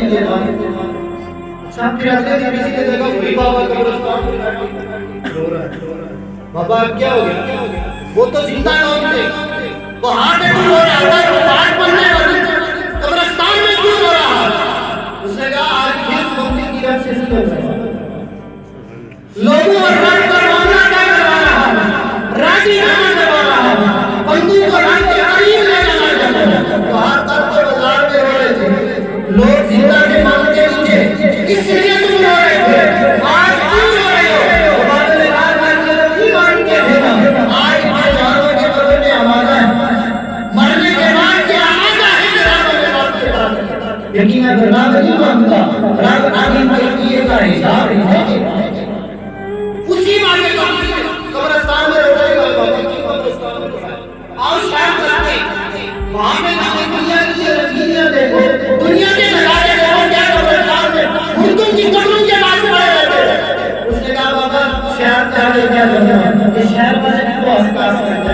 لیے تھا شام پھر اگلے دن کسی نے دیکھا وہی بابا قبرستان میں رو رہا ہے. بابا کیا ہو گیا؟ وہ تو زندہ لوگ تھے, وہ ہارٹ اٹیک ہو رہا تھا, وہ ہارٹ بننے والے قبرستان میں کیوں رو رہا ہے؟ اس نے کہا آج پھر ممکن کی رب سے نہیں ہو سکتا. لوگوں اور رب کا معاملہ کیا کروا رہا ہے, راضی نامہ کروا رہا ہے, بندوق کو رب کے قریب لے جانا چاہتا ہے. تو ہر طرف کے بازار میں رو رہے تھے, لوگ زندہ کے مانگتے نہیں تھے, اس لیے تم رو رہے تھے. آج کیوں رو رہے ہو؟ وہ بات نے کہا نہیں مانگتے تھے نا, آج ہمارے جانوں کے بدلے میں ہمارا مرنے کے بعد کیا آمادہ ہے کہ رب ہمیں رب کے بعد یقین اگر رب نہیں مانگتا, رب آگے کیے کا حساب ہے. اسی معنی کا قبرستان میں رہے گا بابا کی قبرستان میں رہے. آؤ شاید کرتے وہاں پہ جانے دنیا کی رنگینیاں دیکھو, دنیا کے نظارے دیکھو, کیا قبرستان میں مردوں کی قبروں کے پاس پڑے رہتے ہیں. اس نے کہا بابا شہر کا کیا کرنا ہے, یہ شہر والے کو آس پاس